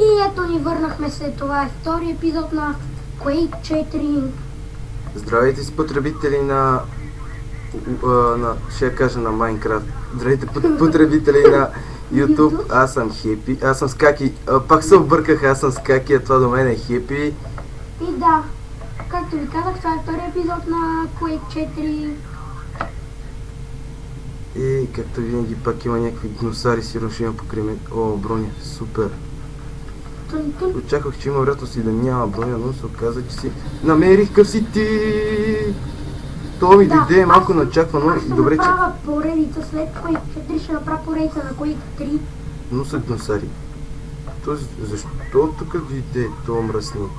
И ето ни върнахме след това. Втори епизод на Quake 4. Здравейте си потребители ще я кажа на Майнкрафт. Здравейте потребители на YouTube. Аз съм Хепи. Аз съм Скаки. Пак се обърках, аз съм Скаки, а това до мен е Хепи. И да, както ви казах, това е втори епизод на Quake 4. И както винаги пак има някакви диносари, сигурно ще има покрай мен. О, броня, супер. Очаквах, че има вероятност и да няма броня, но се оказа, че си намерих къв си ти. То ми дойде малко неочаквано и добре, че... Аз ще направя поредица след Quake 4, ще направя поредица на Quake 3. Но са диносари. Защо тук дойде този мръсник?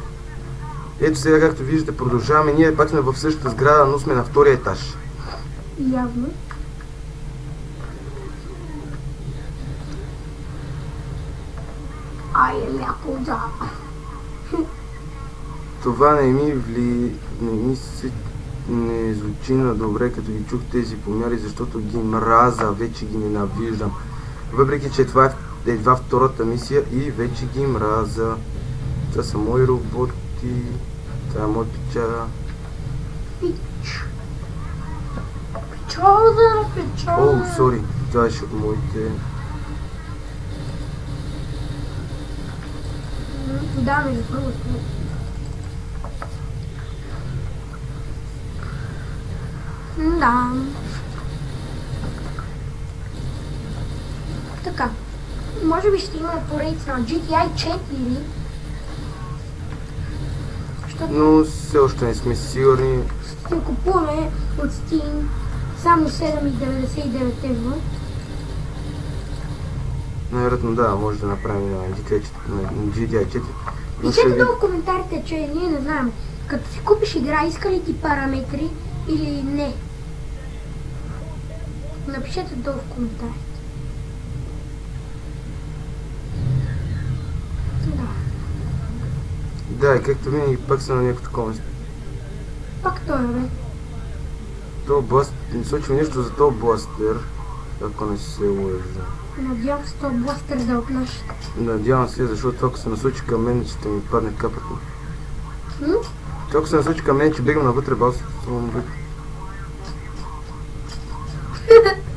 Ето сега, както виждате, продължаваме. Ние пак сме в същата сграда, но сме на втория етаж. Явно. Ай, ляко, да. Това не звучи на добре, като ги чух тези помяри, защото ги мраза, вече ги ненавиждам. Въпреки, че това е едва втората мисия и вече ги мраза. Това са мои роботи. Това е мой пича. Пича. О, сори, това е от моите. Да, между другото. Да. Така. Може би ще има поредица на GTI 4. Но все още не сме сигурни. Ще купуваме от Steam само 7,99 евро. Най-вероятно да, може да направим на GTI 4. Пишете долу в коментарите, че ние не знаем. Като си купиш игра, иска ли ти параметри или не? Напишете долу в коментарите. Да. Да, и както винаги пак са на някакво такова место. Пак той, бе. То бластер, не случва нещо за този бластер, ако не се лъжа. Надявам се този бластер да отнаш. Надявам се, защото ако се насочи към мен, ще ми падне капата. Ако се насочи към мен, че бегам навътре, балството му бе.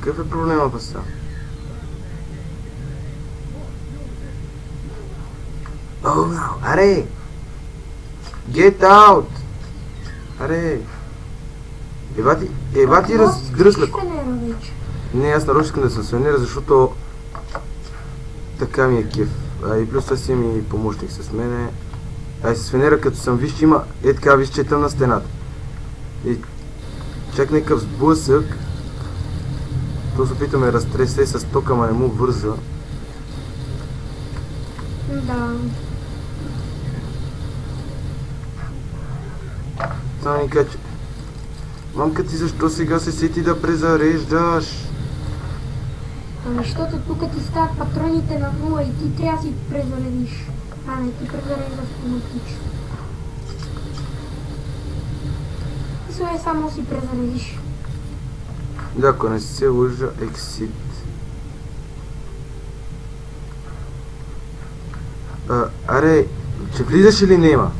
Какъв е проблема па сега? Oh no, аре! Get out! Аре! Ева ти раздръсля. Не, аз нарочно искам да съм свенера, защото така ми е кеф. И плюс аз имам и помощник с мене. С свенера като съм виж, има така виж, че е тъмна стената. И чак някакъв сблъсък. То се опитаме разтресе с тока, ама не му върза. Да. Това ми кача. Мамка ти защо сега се сети да презареждаш? Защото тук ти стават патроните на 0 и ти трябва да си презаредиш. А не ти презареждаш автоматично. И само си презаредиш. Да, ако не се лъжа, exit. Аре, че влизаш или нема?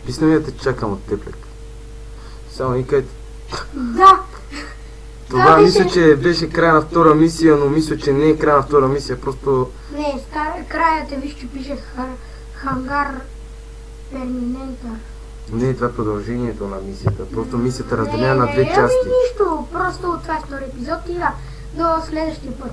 Писна ми да те чакам от теплек. Само и кажете. Да! Това мисля, че беше края на втора мисия, но мисля, че не е края на втора мисия, просто... Не, краят е, виж, че пише Хангар Терминатор. Не, това е продължението на мисията, просто мисията разделена на две части. Нищо, просто това е втори епизод и да, до следващия път.